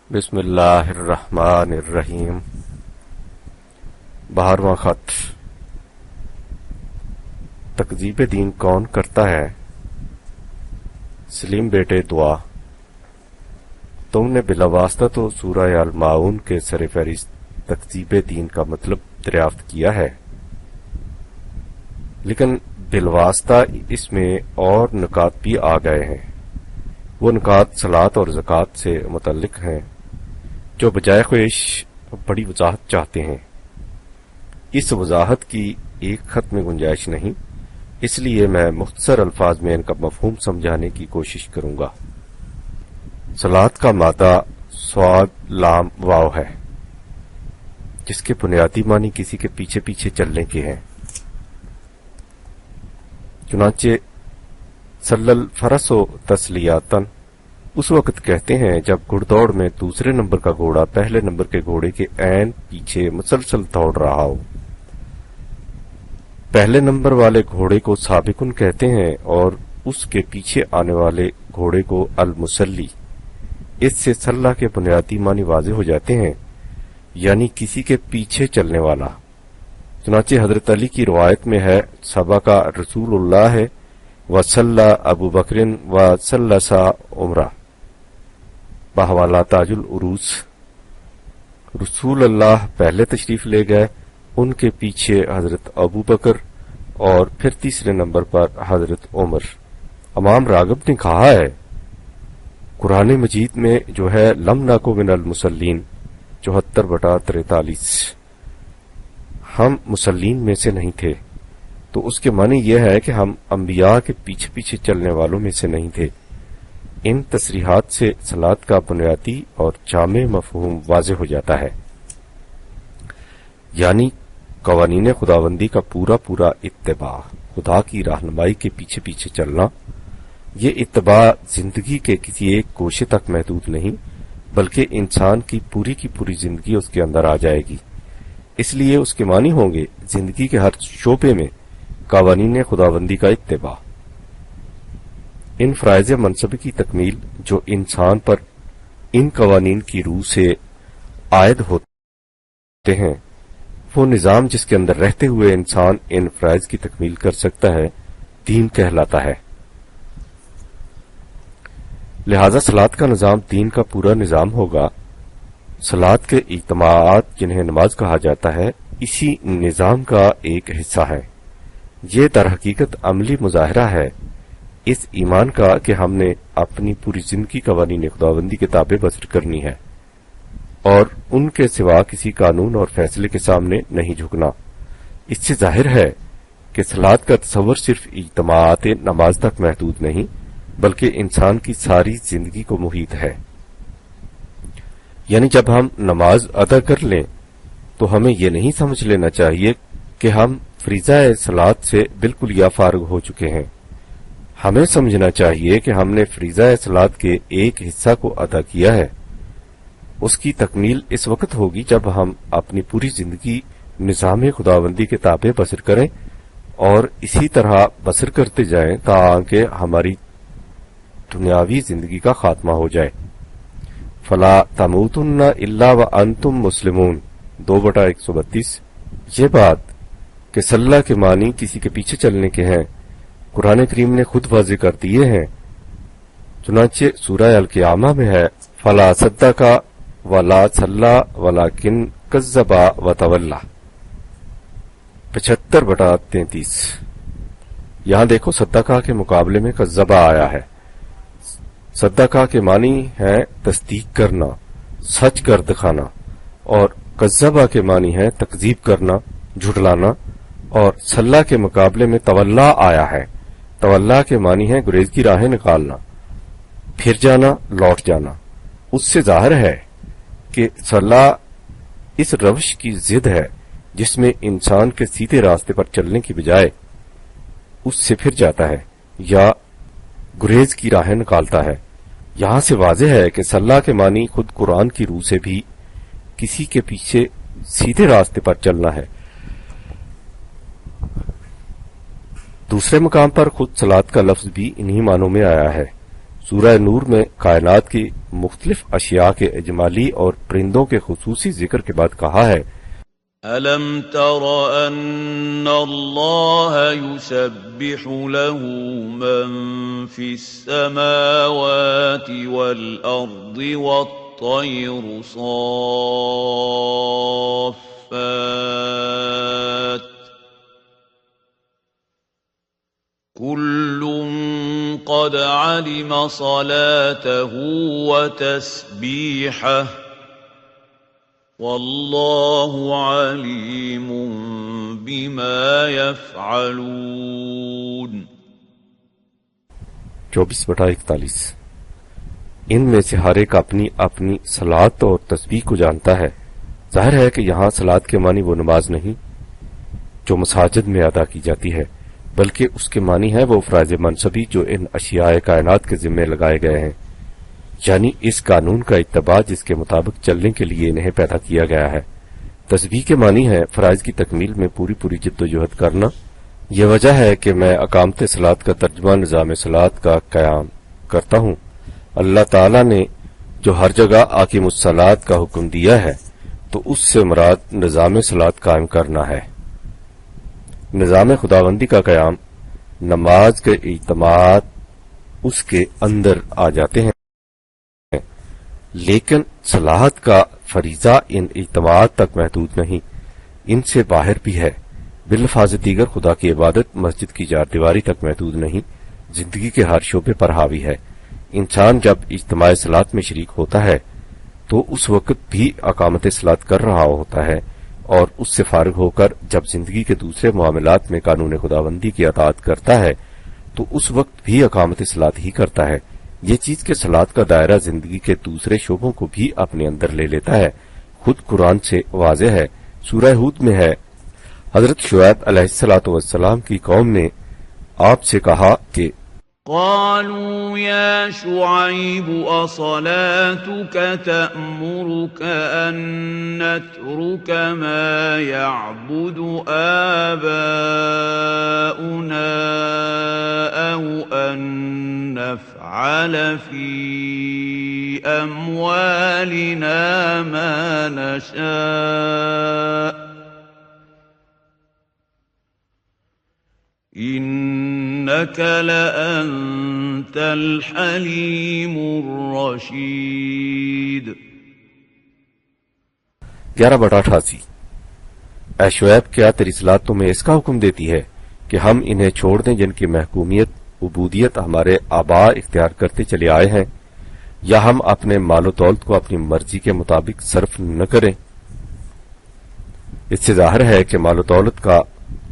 بسم اللہ الرحمن الرحیم۔ 12واں خط۔ تکذیب دین کون کرتا ہے؟ سلیم بیٹے دعا۔ تم نے بلا واسطہ تو سورہ الماعون کے سر فہرست تکذیب دین کا مطلب دریافت کیا ہے، لیکن بالواسطہ اس میں اور نکات بھی آ گئے ہیں۔ وہ نکات صلاۃ اور زکوٰۃ سے متعلق ہیں جو بجائے خواہش بڑی وضاحت چاہتے ہیں۔ اس وضاحت کی ایک خط میں گنجائش نہیں، اس لیے میں مختصر الفاظ میں ان کا مفہوم سمجھانے کی کوشش کروں گا۔ صلاۃ کا مادہ صاد لام واو ہے، جس کے بنیادی معنی کسی کے پیچھے پیچھے چلنے کے ہیں۔ چنانچہ صلی الفرس و تسلیاتن اس وقت کہتے ہیں جب گھڑ دوڑ میں دوسرے نمبر کا گھوڑا پہلے نمبر کے گھوڑے کے عین پیچھے مسلسل دوڑ رہا ہو۔ پہلے نمبر والے گھوڑے کو سابقن کہتے ہیں اور اس کے پیچھے آنے والے گھوڑے کو المسلی۔ اس سے صلہ کے بنیادی معنی واضح ہو جاتے ہیں، یعنی کسی کے پیچھے چلنے والا۔ چنانچہ حضرت علی کی روایت میں ہے، سبق رسول اللہ ہے وصلی ابو بکر وصلى عمرہ بحوالہ تاج العروس۔ رسول اللہ پہلے تشریف لے گئے، ان کے پیچھے حضرت ابو بکر اور پھر تیسرے نمبر پر حضرت عمر۔ امام راغب نے کہا ہے قرآن مجید میں جو ہے لم نکو من المصلین 74/43، ہم مسلین میں سے نہیں تھے، تو اس کے معنی یہ ہے کہ ہم انبیاء کے پیچھے پیچھے چلنے والوں میں سے نہیں تھے۔ ان تصریحات سے صلاۃ کا بنیادی اور جامع مفہوم واضح ہو جاتا ہے، یعنی قوانین خداوندی کا پورا اتباع، خدا کی رہنمائی کے پیچھے پیچھے چلنا۔ یہ اتباع زندگی کے کسی ایک گوشے تک محدود نہیں، بلکہ انسان کی پوری زندگی اس کے اندر آ جائے گی۔ اس لیے اس کے معنی ہوں گے زندگی کے ہر شعبے میں قوانین خداوندی کا اتباع۔ ان فرائض منصب کی تکمیل جو انسان پر ان قوانین کی روح سے عائد ہوتے ہیں، وہ نظام جس کے اندر رہتے ہوئے انسان ان فرائض کی تکمیل کر سکتا ہے، دین کہلاتا ہے۔ لہذا صلاۃ کا نظام دین کا پورا نظام ہوگا۔ صلاۃ کے اجتماعات جنہیں نماز کہا جاتا ہے، اسی نظام کا ایک حصہ ہے۔ یہ در حقیقت عملی مظاہرہ ہے اس ایمان کا کہ ہم نے اپنی پوری زندگی قوانین خداوندی کے تابع بسر کرنی ہے اور ان کے سوا کسی قانون اور فیصلے کے سامنے نہیں جھکنا۔ اس سے ظاہر ہے کہ صلاۃ کا تصور صرف اجتماعات نماز تک محدود نہیں، بلکہ انسان کی ساری زندگی کو محیط ہے۔ یعنی جب ہم نماز ادا کر لیں تو ہمیں یہ نہیں سمجھ لینا چاہیے کہ ہم فریضہ صلاۃ سے بالکل یا فارغ ہو چکے ہیں۔ ہمیں سمجھنا چاہیے کہ ہم نے فریضہ صلاۃ کے ایک حصہ کو ادا کیا ہے۔ اس کی تکمیل اس وقت ہوگی جب ہم اپنی پوری زندگی نظام خداوندی کے تابع بسر کریں اور اسی طرح بسر کرتے جائیں تاکہ ہماری دنیاوی زندگی کا خاتمہ ہو جائے۔ فلا تموتن الا وانتم مسلمون 2/132۔ یہ بات کہ صلاح کے معنی کسی کے پیچھے چلنے کے ہیں، قرآن کریم نے خود واضح کر دیے ہیں۔ چنانچہ سورہ القیامہ میں ہے، فلا صدق ولا صلی ولکن کذب وتولی 75/33۔ یہاں دیکھو صدقہ کے مقابلے میں کذبہ آیا ہے۔ صدقہ کے معنی ہے تصدیق کرنا، سچ کر دکھانا، اور کذبہ کے معنی ہے تکذیب کرنا، جھٹلانا، اور صلاح کے مقابلے میں تولا آیا ہے۔ تولا کے معنی ہے گریز کی راہیں نکالنا، پھر جانا، لوٹ جانا۔ اس سے ظاہر ہے کہ صلاح اس روش کی ضد ہے جس میں انسان کے سیدھے راستے پر چلنے کی بجائے اس سے پھر جاتا ہے یا گریز کی راہیں نکالتا ہے۔ یہاں سے واضح ہے کہ صلاح کے معنی خود قرآن کی روح سے بھی کسی کے پیچھے سیدھے راستے پر چلنا ہے۔ دوسرے مقام پر خود صلاۃ کا لفظ بھی انہی معنوں میں آیا ہے۔ سورہ نور میں کائنات کی مختلف اشیاء کے اجمالی اور پرندوں کے خصوصی ذکر کے بعد کہا ہے أَلَمْ تَرَ أَنَّ اللَّهَ يُسَبِّحُ لَهُ مَن فِي السَّمَاوَاتِ وَالْأَرْضِ وَالطَّيْرُ صَافَّاتٍ كُلٌّ قَدْ عَلِمَ صَلَاتَهُ وَتَسْبِيحَهُ وَاللَّهُ عَلِيمٌ بِمَا يَفْعَلُونَ 24/41 ان میں سے ہر ایک اپنی اپنی صلات اور تسبیح کو جانتا ہے۔ ظاہر ہے کہ یہاں صلات کے معنی وہ نماز نہیں جو مساجد میں ادا کی جاتی ہے، بلکہ اس کے معنی ہے وہ فرائض منصبی جو ان اشیاء کائنات کے ذمے لگائے گئے ہیں، یعنی اس قانون کا اتباع جس کے مطابق چلنے کے لیے انہیں پیدا کیا گیا ہے۔ تسبیح کے معنی ہے فرائض کی تکمیل میں پوری جد و جہد کرنا۔ یہ وجہ ہے کہ میں اقامت صلاۃ کا ترجمہ نظام صلاۃ کا قیام کرتا ہوں۔ اللہ تعالی نے جو ہر جگہ اقیموا الصلاۃ کا حکم دیا ہے تو اس سے مراد نظام صلاۃ قائم کرنا ہے۔ نظام خداوندی کا قیام، نماز کے اجتماعات اس کے اندر آ جاتے ہیں، لیکن صلاۃ کا فریضہ ان اجتماعات تک محدود نہیں، ان سے باہر بھی ہے۔ بالفاظ دیگر خدا کی عبادت مسجد کی چار دیواری تک محدود نہیں، زندگی کے ہر شعبے پر حاوی ہے۔ انسان جب اجتماع صلاۃ میں شریک ہوتا ہے تو اس وقت بھی اقامت صلاۃ کر رہا ہوتا ہے، اور اس سے فارغ ہو کر جب زندگی کے دوسرے معاملات میں قانون خداوندی کی اطاعت کرتا ہے تو اس وقت بھی اقامت صلاۃ ہی کرتا ہے۔ یہ چیز کہ صلاۃ کا دائرہ زندگی کے دوسرے شعبوں کو بھی اپنے اندر لے لیتا ہے خود قرآن سے واضح ہے۔ سورہ ہود میں ہے، حضرت شعیب علیہ السلام کی قوم نے آپ سے کہا کہ قالوا يا شعيب أصلاتك تأمرك أن نترك ما يعبد آباؤنا أو أن نفعل في أموالنا ما نشاء إنك لأنت الحليم الرشيد 11/88 اے شعیب، کیا تیری صلاۃ تمہیں اس کا حکم دیتی ہے کہ ہم انہیں چھوڑ دیں جن کی محکومیت عبودیت ہمارے آباء اختیار کرتے چلے آئے ہیں، یا ہم اپنے مال و دولت کو اپنی مرضی کے مطابق صرف نہ کریں؟ اس سے ظاہر ہے کہ مال و دولت کا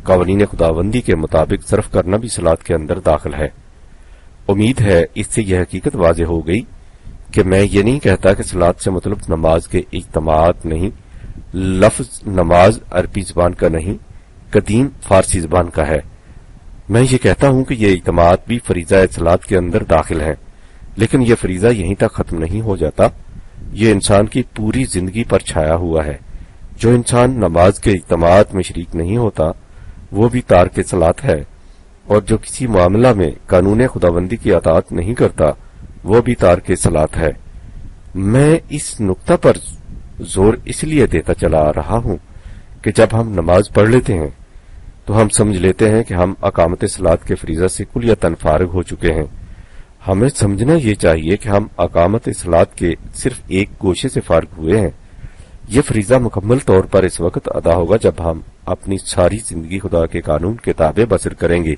قوانین خداوندی کے مطابق صرف کرنا بھی صلاۃ کے اندر داخل ہے۔ امید ہے اس سے یہ حقیقت واضح ہو گئی کہ میں یہ نہیں کہتا کہ صلاۃ سے مطلب نماز کے اجتماعات نہیں۔ لفظ نماز عربی زبان کا نہیں، قدیم فارسی زبان کا ہے۔ میں یہ کہتا ہوں کہ یہ اجتماعات بھی فریضہ صلاۃ کے اندر داخل ہیں، لیکن یہ فریضہ یہیں تک ختم نہیں ہو جاتا، یہ انسان کی پوری زندگی پر چھایا ہوا ہے۔ جو انسان نماز کے اجتماعات میں شریک نہیں ہوتا وہ بھی تارک صلاۃ ہے، اور جو کسی معاملہ میں قانون خداوندی کی اطاعت نہیں کرتا وہ بھی تارک صلاۃ ہے۔ میں اس نقطہ پر زور اس لیے دیتا چلا آ رہا ہوں کہ جب ہم نماز پڑھ لیتے ہیں تو ہم سمجھ لیتے ہیں کہ ہم اقامت صلاۃ کے فریضہ سے کلیتاً فارغ ہو چکے ہیں۔ ہمیں سمجھنا یہ چاہیے کہ ہم اقامت صلاۃ کے صرف ایک گوشے سے فارغ ہوئے ہیں۔ یہ فریضہ مکمل طور پر اس وقت ادا ہوگا جب ہم اپنی ساری زندگی خدا کے قانون کے تابع بسر کریں گے۔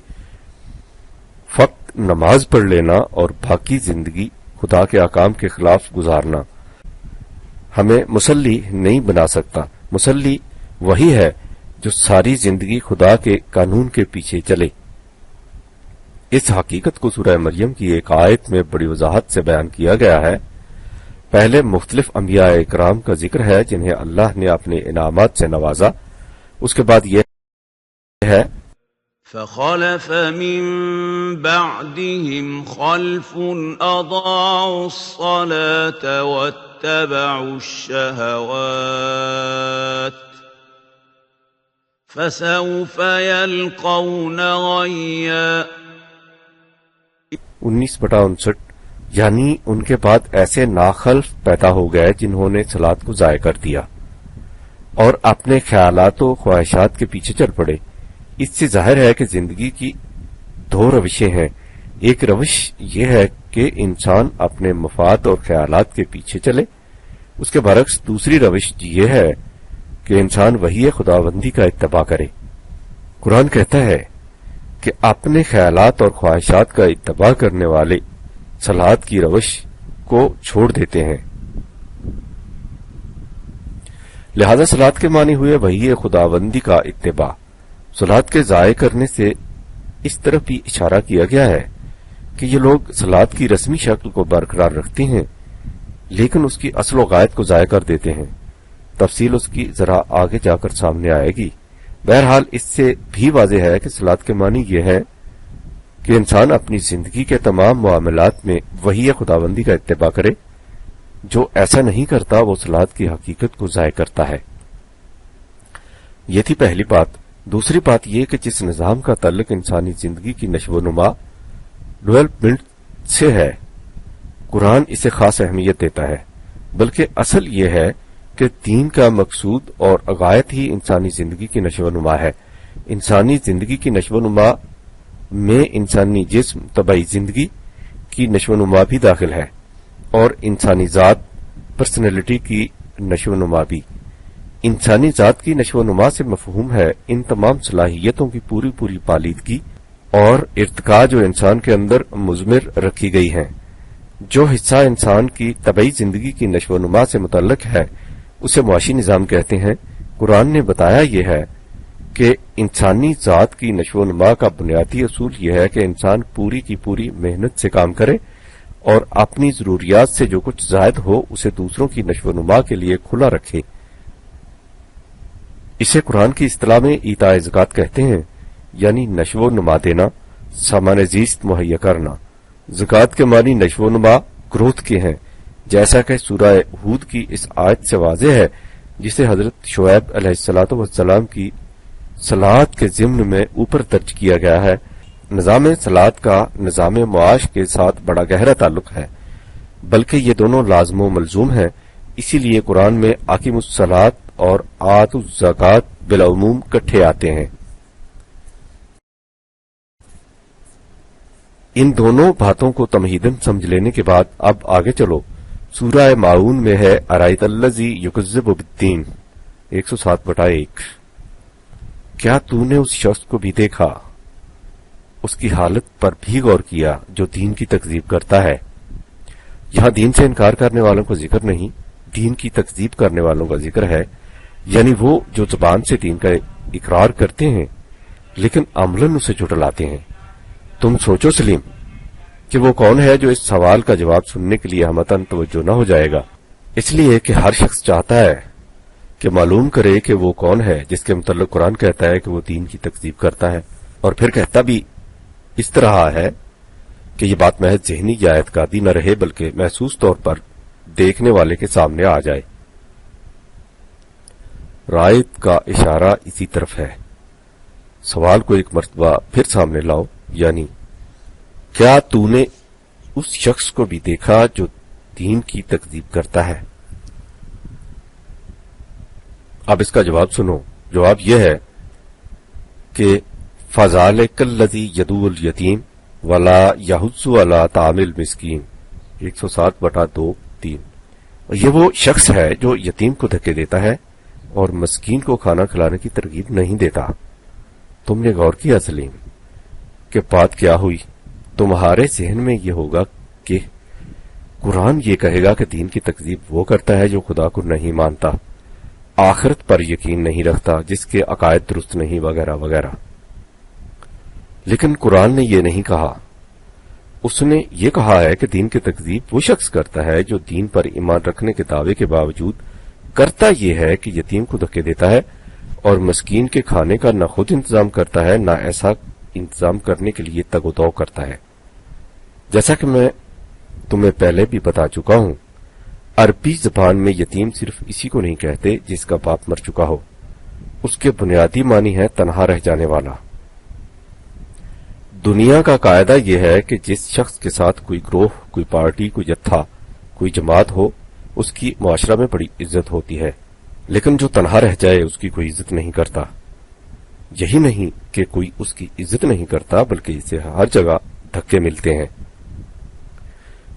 فقط نماز پڑھ لینا اور باقی زندگی خدا کے احکام کے خلاف گزارنا ہمیں مسلی نہیں بنا سکتا۔ مسلی وہی ہے جو ساری زندگی خدا کے قانون کے پیچھے چلے۔ اس حقیقت کو سورہ مریم کی ایک آیت میں بڑی وضاحت سے بیان کیا گیا ہے۔ پہلے مختلف انبیاء اکرام کا ذکر ہے جنہیں اللہ نے اپنے انعامات سے نوازا، اس کے بعد یہ ہے فخلف من بعدهم خلف اضاعوا الصلاة واتبعوا الشهوات فسوف يلقون غيا 19/59 یعنی ان کے بعد ایسے ناخلف پیدا ہو گئے جنہوں نے صلاۃ کو ضائع کر دیا اور اپنے خیالات و خواہشات کے پیچھے چل پڑے۔ اس سے ظاہر ہے کہ زندگی کی دو روشیں ہیں۔ ایک روش یہ ہے کہ انسان اپنے مفاد اور خیالات کے پیچھے چلے، اس کے برعکس دوسری روش یہ ہے کہ انسان وحی خداوندی کا اتباع کرے۔ قرآن کہتا ہے کہ اپنے خیالات اور خواہشات کا اتباع کرنے والے صلاۃ کی روش کو چھوڑ دیتے ہیں۔ لہذا صلاۃ کے معنی ہوئے وحی خداوندی کا اتباع۔ صلاۃ کے ضائع کرنے سے اس طرف بھی اشارہ کیا گیا ہے کہ یہ لوگ صلاۃ کی رسمی شکل کو برقرار رکھتے ہیں لیکن اس کی اصل و غایت کو ضائع کر دیتے ہیں۔ تفصیل اس کی ذرا آگے جا کر سامنے آئے گی۔ بہرحال اس سے بھی واضح ہے کہ صلاۃ کے معنی یہ ہے کہ انسان اپنی زندگی کے تمام معاملات میں وحی خداوندی کا اتباع کرے۔ جو ایسا نہیں کرتا وہ صلاۃ کی حقیقت کو ضائع کرتا ہے۔ یہ تھی پہلی بات۔ دوسری بات یہ کہ جس نظام کا تعلق انسانی زندگی کی نشو و نما ڈیولپمنٹ سے ہے، قرآن اسے خاص اہمیت دیتا ہے، بلکہ اصل یہ ہے کہ دین کا مقصود اور غایت ہی انسانی زندگی کی نشو و نما ہے۔ انسانی زندگی کی نشو و نما میں انسانی جسم طبعی زندگی کی نشو و نما بھی داخل ہے اور انسانی ذات پرسنالٹی کی نشو و نما بھی۔ انسانی ذات کی نشو و نما سے مفہوم ہے ان تمام صلاحیتوں کی پوری پالیدگی اور ارتقاء جو انسان کے اندر مضمر رکھی گئی ہیں۔ جو حصہ انسان کی طبعی زندگی کی نشو و نما سے متعلق ہے اسے معاشی نظام کہتے ہیں۔ قرآن نے بتایا یہ ہے کہ انسانی ذات کی نشو و نما کا بنیادی اصول یہ ہے کہ انسان پوری کی پوری محنت سے کام کرے اور اپنی ضروریات سے جو کچھ زائد ہو اسے دوسروں کی نشو و نما کے لیے کھلا رکھے۔ اسے قرآن کی اصطلاح میں ایتاء زکوٰۃ کہتے ہیں، یعنی نشو و نما دینا، سامان زیست مہیا کرنا۔ زکوٰۃ کے معنی نشو و نما، گروتھ کے ہیں، جیسا کہ سورہ ہود کی اس آیت سے واضح ہے جسے حضرت شعیب علیہ الصلوۃ والسلام کی صلاۃ کے ضمن میں اوپر درج کیا گیا ہے۔ نظام صلاۃ کا نظام معاش کے ساتھ بڑا گہرا تعلق ہے، بلکہ یہ دونوں لازم و ملزوم ہیں۔ اسی لیے قرآن میں اقیموا الصلاۃ اور آتوا الزکوٰۃ بالعموم کٹھے آتے ہیں۔ ان دونوں باتوں کو تمہیداً سمجھ لینے کے بعد اب آگے چلو۔ سورہ ماعون میں ہے ارأیت الذی یکذب بالدین 107/1۔ کیا تو نے اس شخص کو بھی دیکھا، اس کی حالت پر بھی غور کیا جو دین کی تکذیب کرتا ہے۔ یہاں دین سے انکار کرنے والوں کا ذکر نہیں، دین کی تکذیب کرنے والوں کا ذکر ہے، یعنی وہ جو زبان سے دین کا اقرار کرتے ہیں لیکن عملاً اسے جھٹلاتے ہیں۔ تم سوچو سلیم کہ وہ کون ہے جو اس سوال کا جواب سننے کے لیے ہمتاً توجہ نہ ہو جائے گا، اس لیے کہ ہر شخص چاہتا ہے کہ معلوم کرے کہ وہ کون ہے جس کے متعلق قرآن کہتا ہے کہ وہ دین کی تکذیب کرتا ہے، اور پھر کہتا بھی اس طرح ہے کہ یہ بات محض ذہنی یا اعتقادی نہ رہے بلکہ محسوس طور پر دیکھنے والے کے سامنے آ جائے۔ رائت کا اشارہ اسی طرف ہے۔ سوال کو ایک مرتبہ پھر سامنے لاؤ، یعنی کیا تو نے اس شخص کو بھی دیکھا جو دین کی تکذیب کرتا ہے؟ اب اس کا جواب سنو۔ جواب یہ ہے کہ فَذَلِكَ الَّذِي يَدُعُّ الْيَتِيمَ وَلَا يَحُضُّ عَلَىٰ طَعَامِ الْمِسْكِينِ 107/2-3۔ یہ وہ شخص ہے جو یتیم کو دھکے دیتا ہے اور مسکین کو کھانا کھلانے کی ترغیب نہیں دیتا۔ تم نے غور کیا سلیم کہ بات کیا ہوئی؟ تمہارے ذہن میں یہ ہوگا کہ قرآن یہ کہے گا کہ دین کی تکذیب وہ کرتا ہے جو خدا کو نہیں مانتا، آخرت پر یقین نہیں رکھتا، جس کے عقائد درست نہیں، وغیرہ وغیرہ۔ لیکن قرآن نے یہ نہیں کہا۔ اس نے یہ کہا ہے کہ دین کی تکذیب وہ شخص کرتا ہے جو دین پر ایمان رکھنے کے دعوے کے باوجود کرتا یہ ہے کہ یتیم کو دھکے دیتا ہے اور مسکین کے کھانے کا نہ خود انتظام کرتا ہے نہ ایسا انتظام کرنے کے لیے تگ و دو کرتا ہے۔ جیسا کہ میں تمہیں پہلے بھی بتا چکا ہوں، عربی زبان میں یتیم صرف اسی کو نہیں کہتے جس کا باپ مر چکا ہو، اس کے بنیادی معنی ہے تنہا رہ جانے والا۔ دنیا کا قاعدہ یہ ہے کہ جس شخص کے ساتھ کوئی گروہ، کوئی پارٹی، کوئی جتھا، کوئی جماعت ہو، اس کی معاشرہ میں بڑی عزت ہوتی ہے، لیکن جو تنہا رہ جائے اس کی کوئی عزت نہیں کرتا۔ یہی نہیں کہ کوئی اس کی عزت نہیں کرتا، بلکہ اسے ہر جگہ دھکے ملتے ہیں۔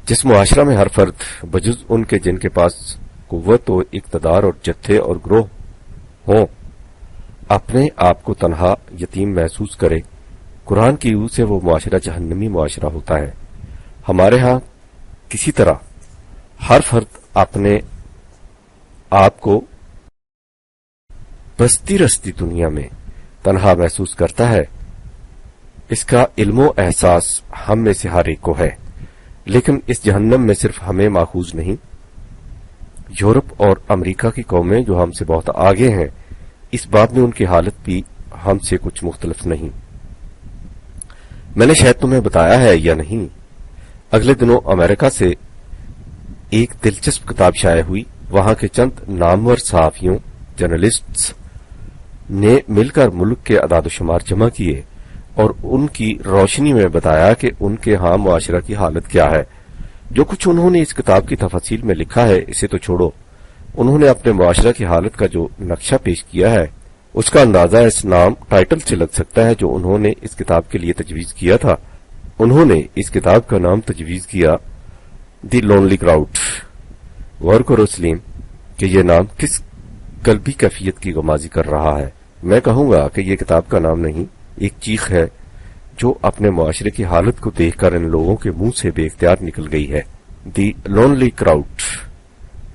جس معاشرہ میں ہر فرد بجز ان کے جن کے پاس قوت و اقتدار اور جتھے اور گروہ ہوں اپنے آپ کو تنہا یتیم محسوس کرے، قرآن کی روح سے وہ معاشرہ جہنمی معاشرہ ہوتا ہے۔ ہمارے ہاں کسی طرح ہر فرد اپنے آپ کو بستی رستی دنیا میں تنہا محسوس کرتا ہے۔ اس کا علم و احساس ہم میں سے ہر ایک کو ہے، لیکن اس جہنم میں صرف ہمیں ماخوذ نہیں، یورپ اور امریکہ کی قومیں جو ہم سے بہت آگے ہیں، اس بات میں ان کی حالت بھی ہم سے کچھ مختلف نہیں۔ میں نے شاید تمہیں بتایا ہے یا نہیں، اگلے دنوں امریکہ سے ایک دلچسپ کتاب شائع ہوئی۔ وہاں کے چند نامور صحافیوں، جرنلسٹس نے مل کر ملک کے اعداد و شمار جمع کیے اور ان کی روشنی میں بتایا کہ ان کے ہاں معاشرہ کی حالت کیا ہے۔ جو کچھ انہوں نے اس کتاب کی تفصیل میں لکھا ہے اسے تو چھوڑو، انہوں نے اپنے معاشرہ کی حالت کا جو نقشہ پیش کیا ہے اس کا اندازہ اس نام ٹائٹل سے لگ سکتا ہے جو انہوں نے اس کتاب کے لیے تجویز کیا تھا۔ انہوں نے اس کتاب کا نام تجویز کیا دی لونلی کراؤڈ۔ غور کرو سلیم کہ یہ نام کس قلبی کیفیت کی غمازی کر رہا ہے۔ میں کہوں گا کہ یہ کتاب کا نام نہیں، ایک چیخ ہے جو اپنے معاشرے کی حالت کو دیکھ کر ان لوگوں کے منہ سے بے اختیار نکل گئی ہے۔ دی لونلی کراؤڈ،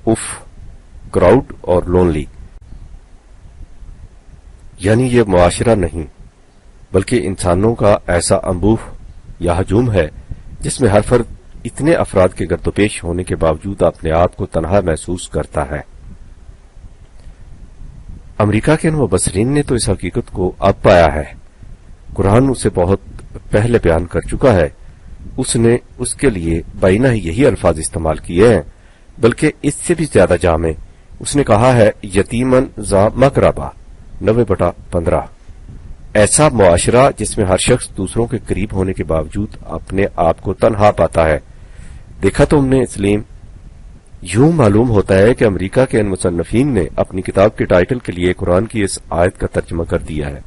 اف، کراؤڈ اور لونلی، یعنی یہ معاشرہ نہیں بلکہ انسانوں کا ایسا انبوہ یا ہجوم ہے جس میں ہر فرد اتنے افراد کے گرد و پیش ہونے کے باوجود اپنے آپ کو تنہا محسوس کرتا ہے۔ امریکہ کے مبصرین نے تو اس حقیقت کو اب پایا ہے، قرآن اسے بہت پہلے بیان کر چکا ہے۔ اس نے اس کے لیے بینہ ہی یہی الفاظ استعمال کیے ہیں، بلکہ اس سے بھی زیادہ جامع۔ اس نے کہا ہے یتیمن ذا مقربہ 90/15، ایسا معاشرہ جس میں ہر شخص دوسروں کے قریب ہونے کے باوجود اپنے آپ کو تنہا پاتا ہے۔ دیکھا تم نے اسلیم، یوں معلوم ہوتا ہے کہ امریکہ کے ان مصنفین نے اپنی کتاب کے ٹائٹل کے لیے قرآن کی اس آیت کا ترجمہ کر دیا ہے۔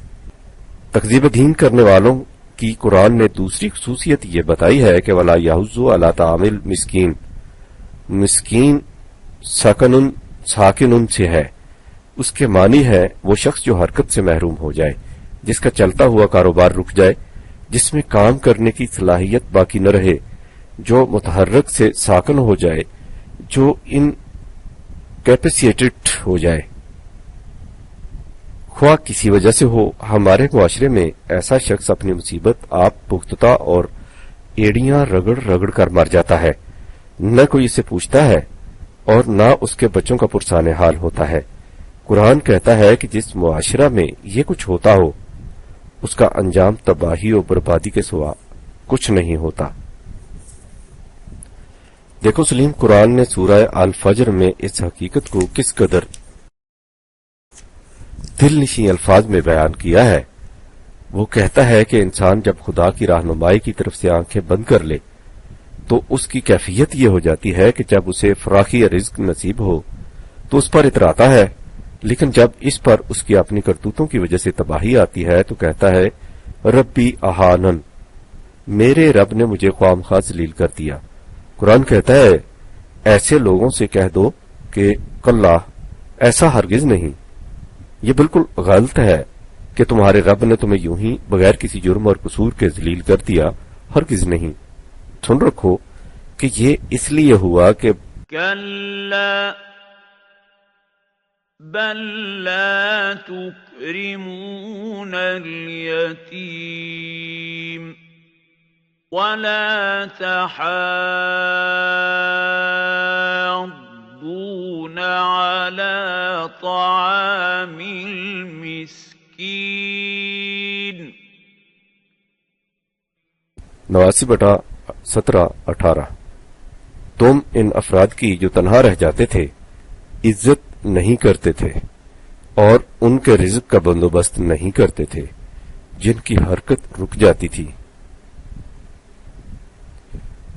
تکذیب دین کرنے والوں کی قرآن نے دوسری خصوصیت یہ بتائی ہے کہ وَلَا يَحُضُّ عَلَىٰ طَعَامِ الْمِسْكِينِ، مسکین ساکنن سے ہے، اس کے معنی ہے وہ شخص جو حرکت سے محروم ہو جائے، جس کا چلتا ہوا کاروبار رک جائے، جس میں کام کرنے کی صلاحیت باقی نہ رہے، جو متحرک سے ساکن ہو جائے، جو انکیپیسیٹڈ ہو جائے، خواہ کسی وجہ سے ہو۔ ہمارے معاشرے میں ایسا شخص اپنی مصیبت آپ پختہ اور ایڑیاں رگڑ رگڑ کر مر جاتا ہے، نہ کوئی اسے پوچھتا ہے اور نہ اس کے بچوں کا پرسان حال ہوتا ہے۔ قرآن کہتا ہے کہ جس معاشرہ میں یہ کچھ ہوتا ہو اس کا انجام تباہی و بربادی کے سوا کچھ نہیں ہوتا۔ دیکھو سلیم، قرآن نے سورہ الفجر میں اس حقیقت کو کس قدر دل نشین الفاظ میں بیان کیا ہے۔ وہ کہتا ہے کہ انسان جب خدا کی رہنمائی کی طرف سے آنکھیں بند کر لے تو اس کی کیفیت یہ ہو جاتی ہے کہ جب اسے فراخی رزق نصیب ہو تو اس پر اتراتا ہے، لیکن جب اس پر اس کی اپنی کرتوتوں کی وجہ سے تباہی آتی ہے تو کہتا ہے ربی اہانن، میرے رب نے مجھے خواہ مخواہ ذلیل کر دیا۔ قرآن کہتا ہے ایسے لوگوں سے کہہ دو کہ کلا، ایسا ہرگز نہیں، یہ بالکل غلط ہے کہ تمہارے رب نے تمہیں یوں ہی بغیر کسی جرم اور قصور کے ذلیل کر دیا، ہرگز نہیں۔ سن رکھو کہ یہ اس لیے ہوا کہ كلا بل لا تكرمون اليتيم ولا تحاضون على طعام المسكين 89/17-18۔ تم ان افراد کی جو تنہا رہ جاتے تھے عزت نہیں کرتے تھے اور ان کے رزق کا بندوبست نہیں کرتے تھے، جن کی حرکت رک جاتی تھی،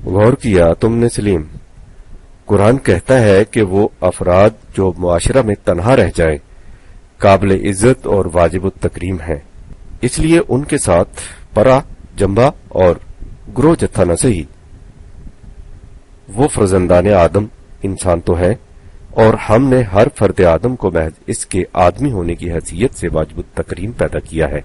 غور کیا تم نے سلیم؟ قرآن کہتا ہے کہ وہ افراد جو معاشرہ میں تنہا رہ جائیں قابل عزت اور واجب التکریم ہیں، اس لیے ان کے ساتھ پرا جنبا اور گروہ جتھا نہ صحیح۔ وہ فرزندان آدم انسان تو ہیں، اور ہم نے ہر فرد آدم کو محض اس کے آدمی ہونے کی حیثیت سے واجب التکریم پیدا کیا ہے۔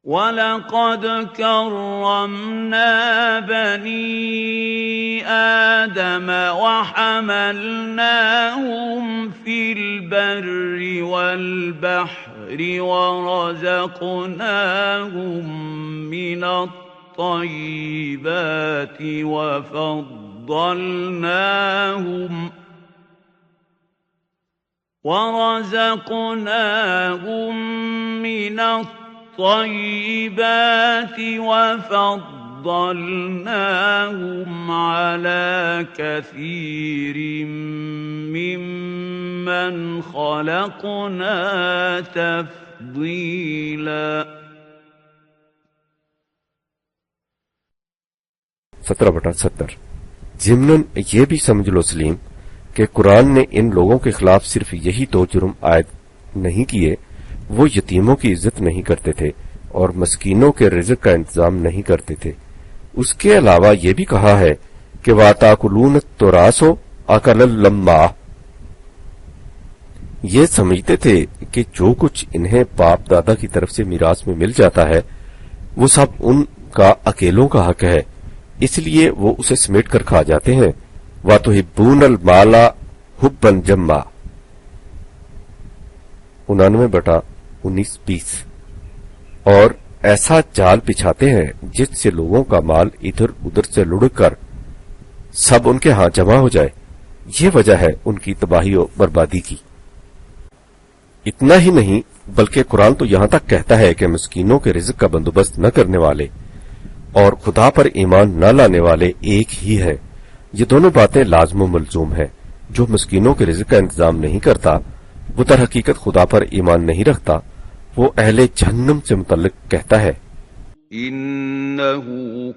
وَلَقَدْ كَرَّمْنَا بَنِي آدَمَ وَحَمَلْنَاهُمْ فِي الْبَرِّ وَالْبَحْرِ وَرَزَقْنَاهُم مِّنَ الطَّيِّبَاتِ وَفَضَّلْنَاهُمْ عَلَى كَثِيرٍ مِّمَّنْ خَلَقْنَا تَفْضِيلًا۔ 17/70۔ ضمناً یہ بھی سمجھ لو سلیم کہ قرآن نے ان لوگوں کے خلاف صرف یہی دو جرم عائد نہیں کیے، وہ یتیموں کی عزت نہیں کرتے تھے اور مسکینوں کے رزق کا انتظام نہیں کرتے تھے، اس کے علاوہ یہ بھی کہا ہے کہ وَتَأْكُلُونَ التُّرَاثَ أَكْلًا لَمًّا۔ یہ سمجھتے تھے کہ جو کچھ انہیں باپ دادا کی طرف سے میراث میں مل جاتا ہے وہ سب ان کا اکیلوں کا حق ہے، اس لیے وہ اسے سمیٹ کر کھا جاتے ہیں۔ وَتُحِبُّونَ الْمَالَ حُبًّا جَمًّا 99/19-20۔ اور ایسا جال بچھاتے ہیں جس سے لوگوں کا مال ادھر ادھر سے لڑک کر سب ان کے ہاں جمع ہو جائے، یہ وجہ ہے ان کی تباہی و بربادی کی۔ اتنا ہی نہیں بلکہ قرآن تو یہاں تک کہتا ہے کہ مسکینوں کے رزق کا بندوبست نہ کرنے والے اور خدا پر ایمان نہ لانے والے ایک ہی ہیں۔ یہ دونوں باتیں لازم و ملزوم ہیں۔ جو مسکینوں کے رزق کا انتظام نہیں کرتا وہ در حقیقت خدا پر ایمان نہیں رکھتا، وہ اہل جہنم سے متعلق کہتا ہے إِنَّهُ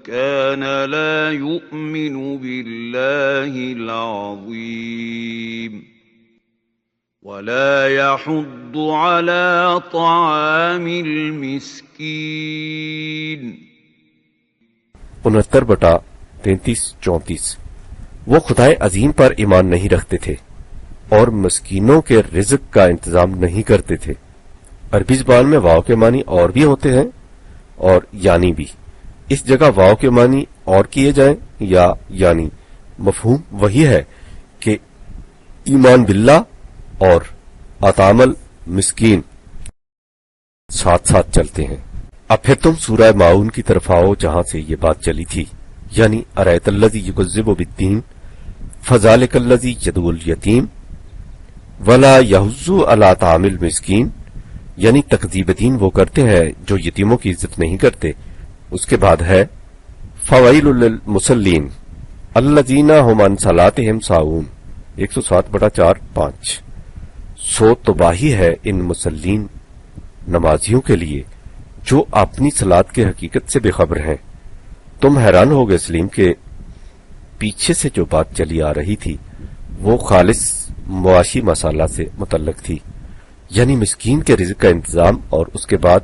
كَانَ لَا يُؤْمِنُ بِاللَّهِ الْعَظِيمِ وَلَا يَحُضُّ عَلَى طَعَامِ الْمِسْكِينِ 69/33-34۔ وہ خدائے عظیم پر ایمان نہیں رکھتے تھے اور مسکینوں کے رزق کا انتظام نہیں کرتے تھے۔ عربی زبان میں واو کے معنی اور بھی ہوتے ہیں اور یعنی بھی۔ اس جگہ واو کے معنی اور کیے جائیں یا یعنی، مفہوم وہی ہے کہ ایمان باللہ اور اطعام المسکین ساتھ ساتھ چلتے ہیں۔ اب پھر تم سورہ ماؤن کی طرف آؤ جہاں سے یہ بات چلی تھی، یعنی ارأیت الذی یکذب بالدین فذلک الذی یدعو الیتیم ولا یحض علی طعام المسکین، یعنی تکذیب دین وہ کرتے ہیں جو یتیموں کی عزت نہیں کرتے۔ اس کے بعد ہے فویل للمصلین الذین هم عن صلاتهم ساہون 107/4-5۔ سو تباہی ہے ان مسلین نمازیوں کے لیے جو اپنی صلاۃ کے حقیقت سے بے خبر ہیں۔ تم حیران ہو گئے سلیم کہ پیچھے سے جو بات چلی آ رہی تھی وہ خالص معاشی مسئلہ سے متعلق تھی، یعنی مسکین کے رزق کا انتظام، اور اس کے بعد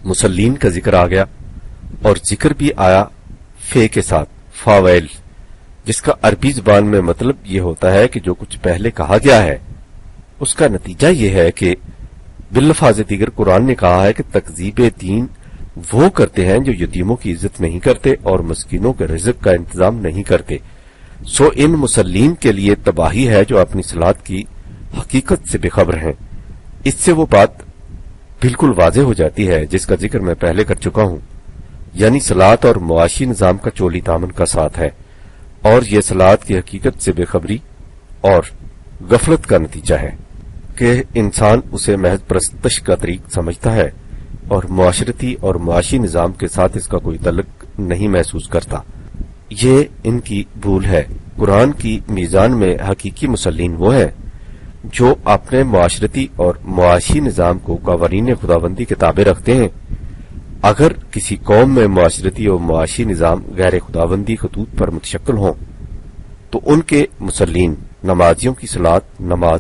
مسلین کا ذکر آ گیا اور ذکر بھی آیا فے کے ساتھ، فاویل، جس کا عربی زبان میں مطلب یہ ہوتا ہے کہ جو کچھ پہلے کہا گیا ہے اس کا نتیجہ یہ ہے کہ باللفاظ دیگر قرآن نے کہا ہے کہ تکذیب دین وہ کرتے ہیں جو یتیموں کی عزت نہیں کرتے اور مسکینوں کے رزق کا انتظام نہیں کرتے۔ سو ان مسلین کے لیے تباہی ہے جو اپنی صلاۃ کی حقیقت سے بے خبر ہیں۔ اس سے وہ بات بالکل واضح ہو جاتی ہے جس کا ذکر میں پہلے کر چکا ہوں، یعنی صلاۃ اور معاشی نظام کا چولی دامن کا ساتھ ہے، اور یہ صلاۃ کی حقیقت سے بے خبری اور غفلت کا نتیجہ ہے کہ انسان اسے محض پرستش کا طریق سمجھتا ہے اور معاشرتی اور معاشی نظام کے ساتھ اس کا کوئی تعلق نہیں محسوس کرتا۔ یہ ان کی بھول ہے۔ قرآن کی میزان میں حقیقی مسلین وہ ہیں جو اپنے معاشرتی اور معاشی نظام کو قوانین خداوندی کے تابع رکھتے ہیں، اگر کسی قوم میں معاشرتی اور معاشی نظام غیر خداوندی خطوط پر متشکل ہوں تو ان کے مسلین نمازیوں کی نماز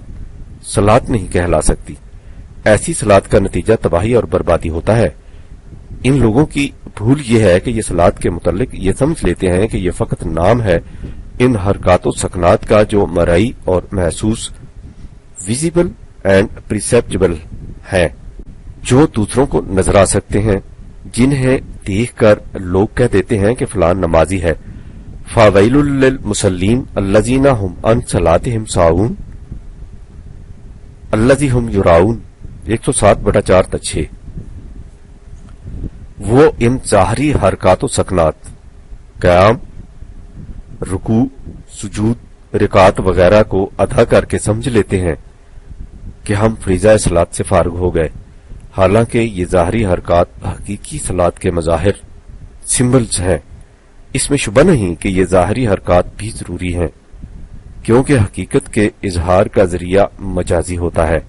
صلات نہیں کہلا سکتی. ایسی صلات کا نتیجہ تباہی اور بربادی ہوتا ہے. ان لوگوں کی بھول یہ ہے کہ یہ صلات کے متعلق یہ سمجھ لیتے ہیں کہ یہ فقط نام ہے ان حرکات و سکنات کا جو مرئی اور محسوس ویزیبل اینڈ پرسیپٹیبل ہیں، جو دوسروں کو نظر آ سکتے ہیں، جنہیں دیکھ کر لوگ کہہ دیتے ہیں کہ فلان نمازی ہے. فَوَيْلٌ لِّلْمُصَلِّينَ الَّذِينَ هُمْ عَنْ صَلَاتِهِمْ سَاهُونَ الَّذِي هُمْ يُرَاؤُونَ 107/4-6. وہ ان ظاہری حرکات و سکنات قیام، رکوع، سجود، رکعت وغیرہ کو ادا کر کے سمجھ لیتے ہیں کہ ہم فریضہ صلات سے فارغ ہو گئے، حالانکہ یہ ظاہری حرکات حقیقی صلات کے مظاہر سمبلز ہیں. اس میں شبہ نہیں کہ یہ ظاہری حرکات بھی ضروری ہیں، کیونکہ حقیقت کے اظہار کا ذریعہ مجازی ہوتا ہے،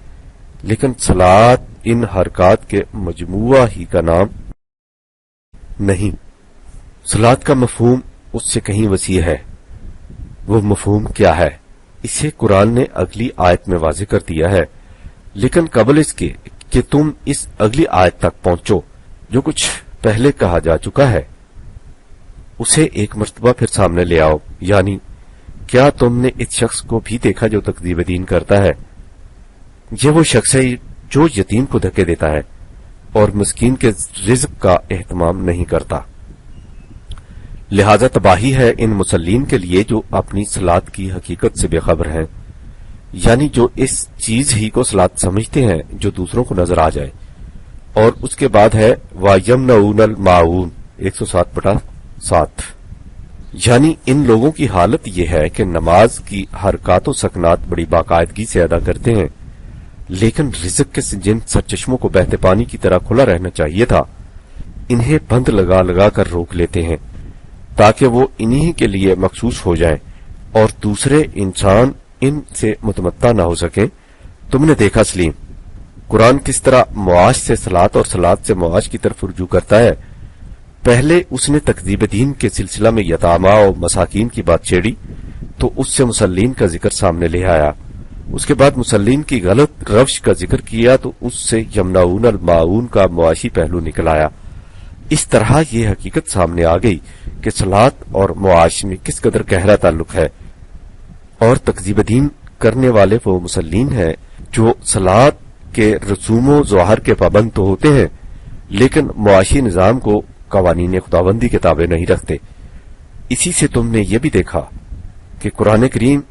لیکن صلات ان حرکات کے مجموعہ ہی کا نام نہیں. صلات کا مفہوم اس سے کہیں وسیع ہے. وہ مفہوم کیا ہے؟ اسے قرآن نے اگلی آیت میں واضح کر دیا ہے، لیکن قبل اس کے کہ تم اس اگلی آیت تک پہنچو جو کچھ پہلے کہا جا چکا ہے، اسے ایک مرتبہ پھر سامنے لے آؤ. یعنی کیا تم نے اس شخص کو بھی دیکھا جو تکذیب دین کرتا ہے؟ یہ وہ شخص ہے جو یتیم کو دھکے دیتا ہے اور مسکین کے رزق کا اہتمام نہیں کرتا. لہذا تباہی ہے ان مسلین کے لیے جو اپنی صلات کی حقیقت سے بے خبر ہیں، یعنی جو اس چیز ہی کو صلات سمجھتے ہیں جو دوسروں کو نظر آ جائے. اور اس کے بعد ہے وَيَمْنَعُونَ الْمَاعُونَ 107/7. یعنی ان لوگوں کی حالت یہ ہے کہ نماز کی حرکات و سکنات بڑی باقاعدگی سے ادا کرتے ہیں، لیکن رزق کے جن سرچشموں کو بہتے پانی کی طرح کھلا رہنا چاہیے تھا، انہیں بند لگا لگا کر روک لیتے ہیں تاکہ وہ انہی کے لیے مخصوص ہو جائیں اور دوسرے انسان ان سے متمتع نہ ہو سکیں. تم نے دیکھا سلیم، قرآن کس طرح معاش سے صلات اور صلات سے معاش کی طرف رجوع کرتا ہے. پہلے اس نے تکذیب دین کے سلسلہ میں یتاما اور مساکین کی بات چھیڑی تو اس سے مسلین کا ذکر سامنے لے آیا. اس کے بعد مسلین کی غلط روش کا ذکر کیا تو اس سے یمنعون الماعون کا معاشی پہلو نکل آیا. اس طرح یہ حقیقت سامنے آ گئی کہ صلات اور معاش میں کس قدر گہرا تعلق ہے، اور تکذیب دین کرنے والے وہ مسلین ہیں جو صلات کے رسوم و ظواہر کے پابند تو ہوتے ہیں لیکن معاشی نظام کو قوانین خداوندی کے تابع نہیں رکھتے. اسی سے تم نے یہ بھی دیکھا کہ قرآن کریم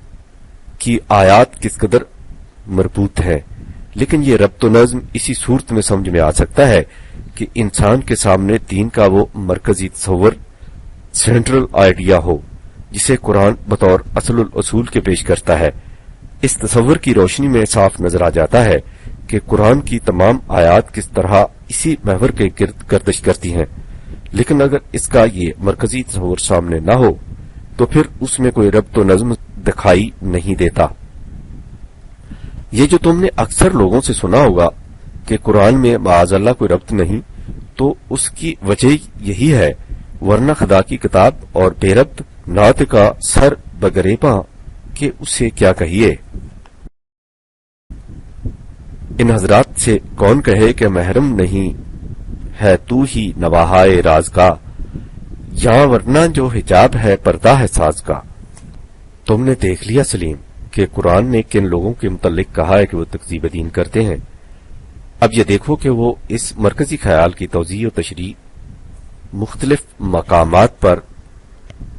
کی آیات کس قدر مربوط ہیں، لیکن یہ ربط و نظم اسی صورت میں سمجھ میں آ سکتا ہے کہ انسان کے سامنے دین کا وہ مرکزی تصور، سینٹرل آئیڈیا ہو جسے قرآن بطور اصل الاصول کے پیش کرتا ہے. اس تصور کی روشنی میں صاف نظر آ جاتا ہے کہ قرآن کی تمام آیات کس طرح اسی محور کے گرد گردش کرتی ہیں، لیکن اگر اس کا یہ مرکزی تصور سامنے نہ ہو تو پھر اس میں کوئی ربط و نظم دکھائی نہیں دیتا. یہ جو تم نے اکثر لوگوں سے سنا ہوگا کہ قرآن میں معاذ اللہ کوئی ربط نہیں، تو اس کی وجہ یہی ہے، ورنہ خدا کی کتاب اور بے ربط نعت کا سر بگریباں کہ اسے کیا کہیے. ان حضرات سے کون کہے کہ محرم نہیں ہے تو ہی نواحائے راز کا، یہاں ورنہ جو حجاب ہے پردہ ہے ساز کا. تم نے دیکھ لیا سلیم کہ قرآن نے کن لوگوں کے متعلق کہا ہے کہ وہ تکذیب دین کرتے ہیں. اب یہ دیکھو کہ وہ اس مرکزی خیال کی توضیح و تشریح مختلف مقامات پر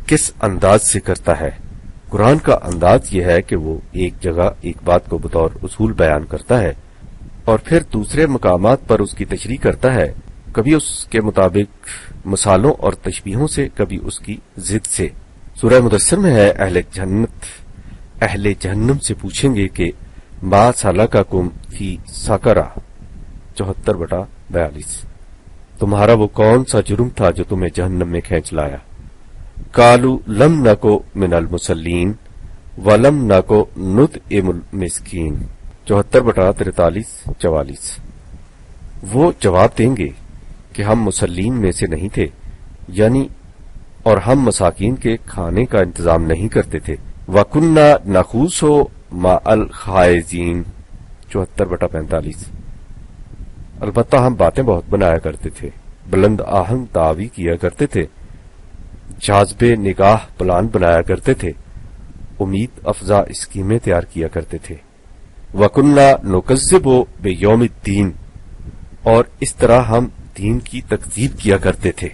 کس انداز سے کرتا ہے. قرآن کا انداز یہ ہے کہ وہ ایک جگہ ایک بات کو بطور اصول بیان کرتا ہے اور پھر دوسرے مقامات پر اس کی تشریح کرتا ہے، کبھی اس کے مطابق مثالوں اور تشبیہوں سے، کبھی اس کی ضد سے. سورہ مدثر میں ہے اہل جہنم سے پوچھیں گے کہ ما سلککم فی سقر 74/42، تمہارا وہ کون سا جرم تھا جو تمہیں جہنم میں کھینچ لایا. قالوا لم نکو من المصلین ولم نکو نطعم المسکین 74/43-44. وہ جواب دیں گے کہ ہم مسلین میں سے نہیں تھے، یعنی اور ہم مساکین کے کھانے کا انتظام نہیں کرتے تھے۔ وَكُنَّا نَخُوضُ مَعَ الْخَائِضِينَ 74/45۔ البتہ ہم باتیں بہت بنایا کرتے تھے، بلند آہنگ دعوی کیا کرتے تھے، جاذب نگاہ پلان بنایا کرتے تھے، امید افزا اسکیمیں تیار کیا کرتے تھے۔ وَكُنَّا نُكَذِّبُ بِيَوْمِ الدِّينِ، اور اس طرح ہم دین کی تکذیب کیا کرتے تھے۔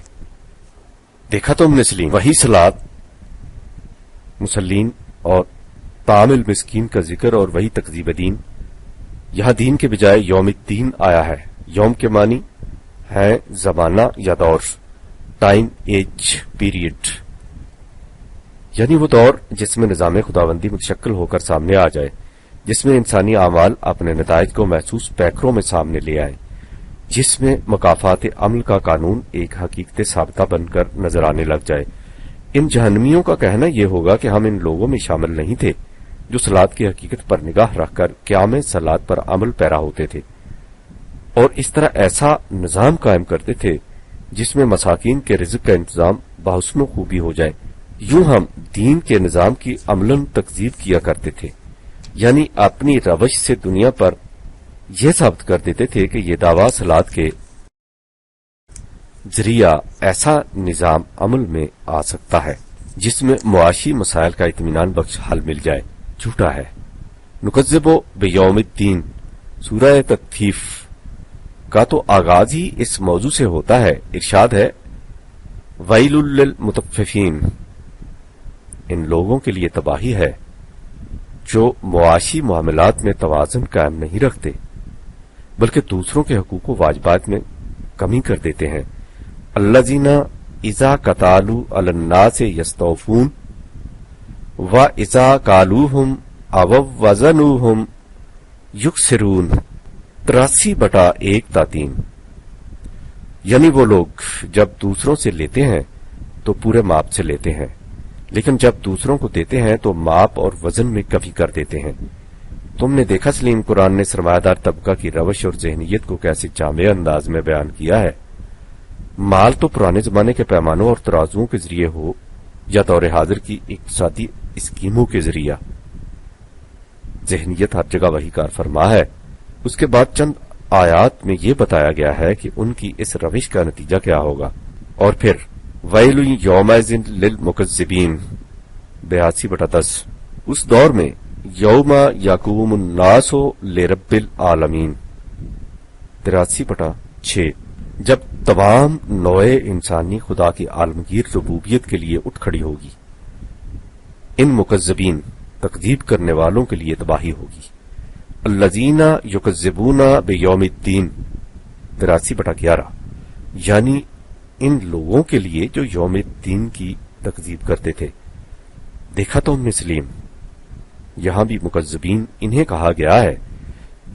دیکھا تم مسلم، وہی صلاۃ، مسلین اور طعام المسکین کا ذکر اور وہی تکذیب دین۔ یہاں دین کے بجائے یوم الدین آیا ہے۔ یوم کے معنی ہے زمانہ یا دور، ٹائم، ایج، پیریڈ، یعنی وہ دور جس میں نظام خداوندی متشکل ہو کر سامنے آ جائے، جس میں انسانی اعمال اپنے نتائج کو محسوس پیکروں میں سامنے لے آئے، جس میں مکافات عمل کا قانون ایک حقیقت ثابتہ بن کر نظر آنے لگ جائے۔ ان جہنمیوں کا کہنا یہ ہوگا کہ ہم ان لوگوں میں شامل نہیں تھے جو صلاۃ کی حقیقت پر نگاہ رکھ کر قیام صلاۃ پر عمل پیرا ہوتے تھے، اور اس طرح ایسا نظام قائم کرتے تھے جس میں مساکین کے رزق کا انتظام بحسن و خوبی ہو جائے۔ یوں ہم دین کے نظام کی عملاً تکذیب کیا کرتے تھے، یعنی اپنی روش سے دنیا پر یہ ثابت کر دیتے تھے کہ یہ دعویٰ صلاۃ کے ذریعہ ایسا نظام عمل میں آ سکتا ہے جس میں معاشی مسائل کا اطمینان بخش حل مل جائے، جھوٹا ہے۔ نکذب بیوم الدین سورہ تطفیف کا تو آغاز ہی اس موضوع سے ہوتا ہے۔ ارشاد ہے ویل للمطففین، ان لوگوں کے لیے تباہی ہے جو معاشی معاملات میں توازن قائم نہیں رکھتے بلکہ دوسروں کے حقوق و واجبات میں کمی کر دیتے ہیں۔ الذین اذا قتالوا علی الناس یستوفون واذا قالوہم او وزنوہم یکسرون 83/1-3، یعنی وہ لوگ جب دوسروں سے لیتے ہیں تو پورے ماپ سے لیتے ہیں، لیکن جب دوسروں کو دیتے ہیں تو ماپ اور وزن میں کمی کر دیتے ہیں۔ تم نے دیکھا سلیم، قرآن نے سرمایہ دار طبقہ کی روش اور ذہنیت کو کیسے جامع انداز میں بیان کیا ہے۔ مال تو پرانے زمانے کے پیمانوں اور ترازوؤں کے ذریعے ہو یا دور حاضر کی اقتصادی اسکیموں کے ذریعہ، ذہنیت ہر جگہ وہی کار فرما ہے۔ اس کے بعد چند آیات میں یہ بتایا گیا ہے کہ ان کی اس روش کا نتیجہ کیا ہوگا، اور پھر ویل یومئذ للمکذبین 82/10، اس دور میں یوم یقوم الناس لرب العالمین 83/6، جب تمام نوع انسانی خدا کی عالمگیر ربوبیت کے لیے اٹھ کھڑی ہوگی۔ ان مکذبین تکذیب کرنے والوں کے لیے تباہی ہوگی۔ الذین یکذبون بیوم الدین 83/11، یعنی ان لوگوں کے لیے جو یوم الدین کی تکذیب کرتے تھے۔ دیکھا تو مسلم، یہاں بھی مکذبین انہیں کہا گیا ہے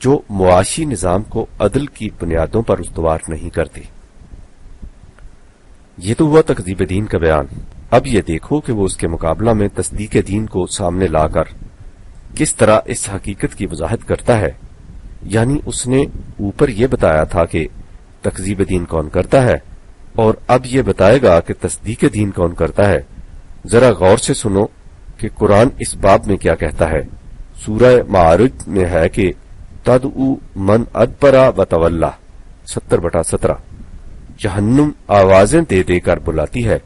جو معاشی نظام کو عدل کی بنیادوں پر استوار نہیں کرتے۔ یہ تو ہوا تکذیب دین کا بیان۔ اب یہ دیکھو کہ وہ اس کے مقابلہ میں تصدیق دین کو سامنے لا کر کس طرح اس حقیقت کی وضاحت کرتا ہے۔ یعنی اس نے اوپر یہ بتایا تھا کہ تکذیب دین کون کرتا ہے، اور اب یہ بتائے گا کہ تصدیق دین کون کرتا ہے۔ ذرا غور سے سنو کہ قرآن اس باب میں کیا کہتا ہے۔ سورہ معارج میں ہے کہ تدعو من ادبر وتولی 70/17، جہنم آوازیں دے دے کر بلاتی ہے۔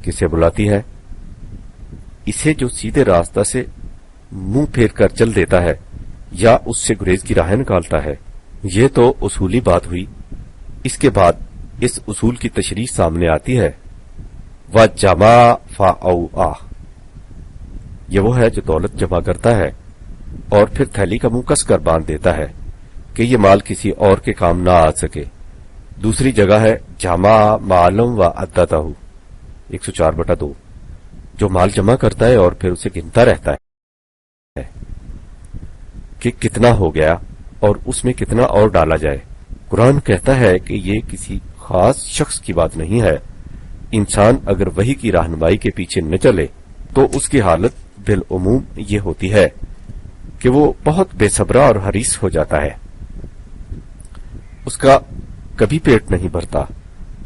کسے بلاتی ہے؟ اسے جو سیدھے راستہ سے منہ پھیر کر چل دیتا ہے یا اس سے گریز کی راہیں نکالتا ہے۔ یہ تو اصولی بات ہوئی۔ اس کے بعد اس اصول کی تشریح سامنے آتی ہے۔ وَجَمَعَ فَأَوْعَى، یہ وہ ہے جو دولت جمع کرتا ہے اور پھر تھیلی کا منہ کس کر باندھ دیتا ہے کہ یہ مال کسی اور کے کام نہ آ سکے۔ دوسری جگہ ہے جمع معلوم و عدتہ 104/2، جو مال جمع کرتا ہے اور پھر اسے گنتا رہتا ہے کہ کتنا ہو گیا اور اس میں کتنا اور ڈالا جائے۔ قرآن کہتا ہے کہ یہ کسی خاص شخص کی بات نہیں ہے۔ انسان اگر وحی کی رہنمائی کے پیچھے نہ چلے تو اس کی حالت بالعموم یہ ہوتی ہے کہ وہ بہت بے صبرا اور حریص ہو جاتا ہے، اس کا کبھی پیٹ نہیں بھرتا۔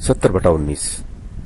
70/19।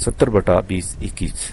70/20-21।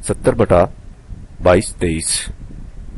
70/22-23।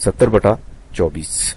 70/24।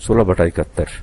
16/71।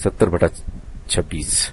70/26।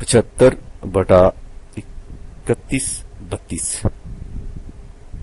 75/31-32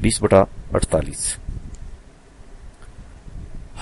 20/48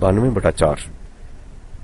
92/4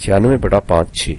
96/5-6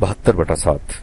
72/7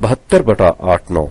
72/8-9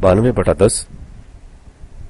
92/10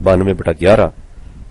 92/11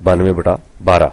92/12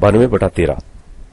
92/13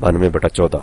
92/14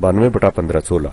92/15-16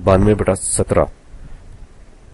92/17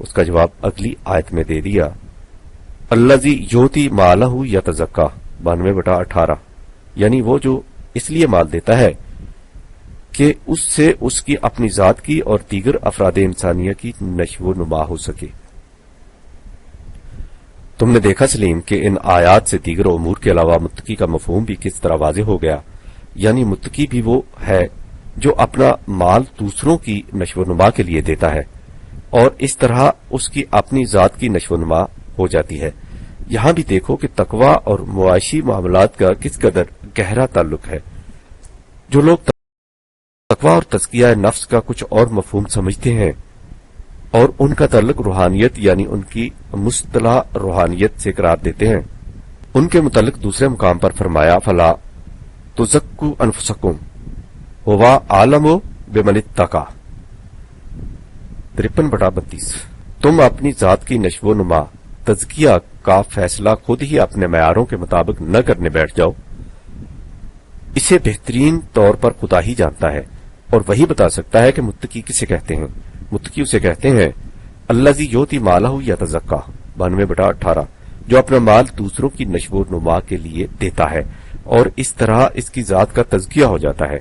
اس کا جواب اگلی آیت میں دے دیا، الذی یؤتی مالہ یتزکا 92/18، یعنی وہ جو اس لیے مال دیتا ہے کہ اس سے اس کی اپنی ذات کی اور دیگر افراد انسانیہ کی نشو و نما ہو سکے۔ تم نے دیکھا سلیم کہ ان آیات سے دیگر امور کے علاوہ متقی کا مفہوم بھی کس طرح واضح ہو گیا، یعنی متقی بھی وہ ہے جو اپنا مال دوسروں کی نشو و نما کے لیے دیتا ہے، اور اس طرح اس کی اپنی ذات کی نشو و نما ہو جاتی ہے۔ یہاں بھی دیکھو کہ تقوی اور معاشی معاملات کا کس قدر گہرا تعلق ہے۔ جو لوگ تقوی اور تزکیہ نفس کا کچھ اور مفہوم سمجھتے ہیں اور ان کا تعلق روحانیت یعنی ان کی مصطلح روحانیت سے قرار دیتے ہیں، ان کے متعلق دوسرے مقام پر فرمایا، فلا تزکوا انفسکم هو اعلم بمن اتقى 53/32۔ تم اپنی ذات کی نشو و نما تزکیہ کا فیصلہ خود ہی اپنے معیاروں کے مطابق نہ کرنے بیٹھ جاؤ، اسے بہترین طور پر خدا ہی جانتا ہے، اور وہی بتا سکتا ہے کہ متقی کسے کہتے ہیں۔ متقی اسے کہتے ہیں الذی یؤتی مالہ یتزکا 92/18، جو اپنا مال دوسروں کی نشو و نما کے لیے دیتا ہے اور اس طرح اس کی ذات کا تزکیہ ہو جاتا ہے۔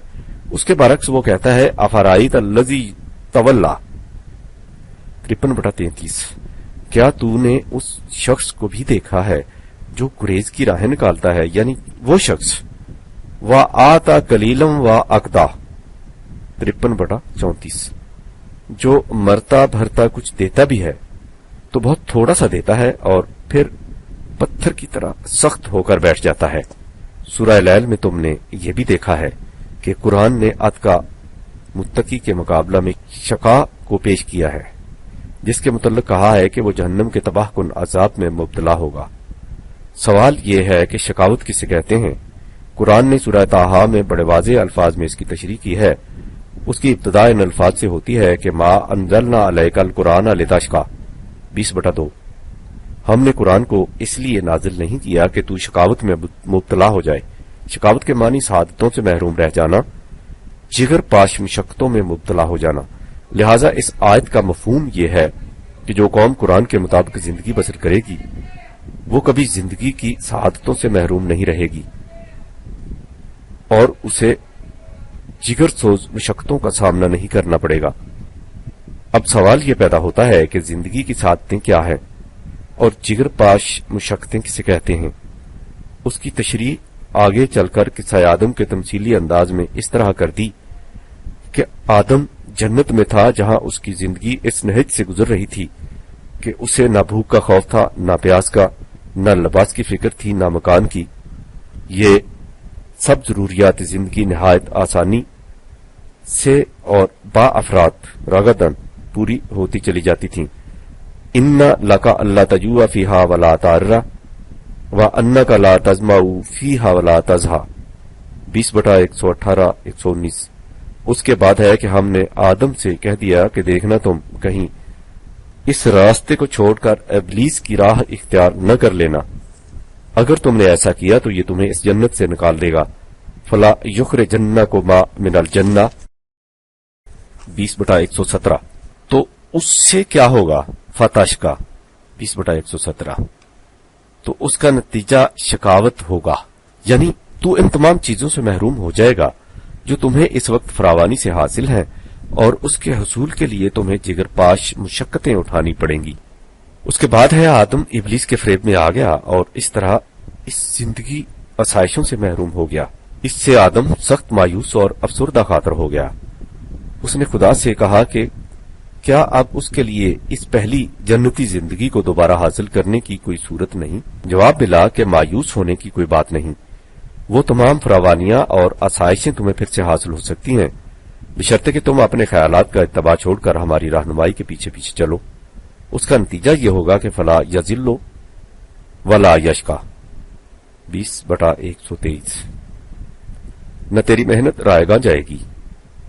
اس کے برعکس وہ کہتا ہے افرائیت الذی تولی 53/33، کیا تو نے اس شخص کو بھی دیکھا ہے جو گریز کی راہیں نکالتا ہے، یعنی وہ شخص وآتا قلیلا واکدا 53/34، جو مرتا بھرتا کچھ دیتا بھی ہے تو بہت تھوڑا سا دیتا ہے اور پھر پتھر کی طرح سخت ہو کر بیٹھ جاتا ہے۔ سورہ لیل میں تم نے یہ بھی دیکھا ہے کہ قرآن نے اتقا متقی کے مقابلہ میں شقا کو پیش کیا ہے، جس کے متعلق کہا ہے کہ وہ جہنم کے تباہ کن عذاب میں مبتلا ہوگا۔ سوال یہ ہے کہ شقاوت کسے کہتے ہیں؟ قرآن نے سورہ طٰہٰ میں بڑے واضح الفاظ میں اس کی تشریح کی ہے۔ اس کی ابتدا ان الفاظ سے ہوتی ہے کہ ما انزلنا علیک القرآن لتشقی 20/2، ہم نے قرآن کو اس لیے نازل نہیں کیا کہ تو شقاوت میں مبتلا ہو جائے۔ شقاوت کے معنی سعادتوں سے محروم رہ جانا، جگر پاش مشقتوں میں مبتلا ہو جانا۔ لہذا اس آیت کا مفہوم یہ ہے کہ جو قوم قرآن کے مطابق زندگی بسر کرے گی وہ کبھی زندگی کی سعادتوں سے محروم نہیں رہے گی اور اسے جگر سوز مشقتوں کا سامنا نہیں کرنا پڑے گا۔ اب سوال یہ پیدا ہوتا ہے کہ زندگی کی سعادتیں کیا ہیں اور جگر پاش مشقتیں کسے کہتے ہیں؟ اس کی تشریح آگے چل کر قصہ آدم کے تمثیلی انداز میں اس طرح کر دی کہ آدم جنت میں تھا جہاں اس کی زندگی اس نہج سے گزر رہی تھی کہ اسے نہ بھوک کا خوف تھا، نہ پیاس کا، نہ لباس کی فکر تھی، نہ مکان کی۔ یہ سب ضروریات زندگی نہایت آسانی سے اور با افراد رغدن پوری ہوتی چلی جاتی تھیں۔ ان لک الا تجوع فیہا ولا تعرى وانک لا تظمأ فیہا ولا تضحى 20/118 119۔ اس کے بعد ہے کہ ہم نے آدم سے کہہ دیا کہ دیکھنا تم کہیں اس راستے کو چھوڑ کر ابلیس کی راہ اختیار نہ کر لینا، اگر تم نے ایسا کیا تو یہ تمہیں اس جنت سے نکال دے گا۔ فلا یخرجنکما من الجنہ 20/117۔ تو اس سے کیا ہوگا؟ فتش کا 20/117۔ تو اس کا نتیجہ شقاوت ہوگا، یعنی تو ان تمام چیزوں سے محروم ہو جائے گا جو تمہیں اس وقت فراوانی سے حاصل ہیں، اور اس کے حصول کے لیے تمہیں جگر پاش مشقتیں اٹھانی پڑیں گی۔ اس کے بعد ہے آدم ابلیس کے فریب میں آ گیا اور اس طرح اس زندگی آسائشوں سے محروم ہو گیا۔ اس سے آدم سخت مایوس اور افسردہ خاطر ہو گیا۔ اس نے خدا سے کہا کہ کیا اب اس کے لیے اس پہلی جنتی زندگی کو دوبارہ حاصل کرنے کی کوئی صورت نہیں؟ جواب ملا کہ مایوس ہونے کی کوئی بات نہیں، وہ تمام فراوانیاں اور آسائشیں تمہیں پھر سے حاصل ہو سکتی ہیں، بشرطے کہ تم اپنے خیالات کا اتباع چھوڑ کر ہماری رہنمائی کے پیچھے پیچھے چلو۔ اس کا نتیجہ یہ ہوگا کہ فلا یذل ولا یشقی 20/123، نہ تیری محنت رائے گاں جائے گی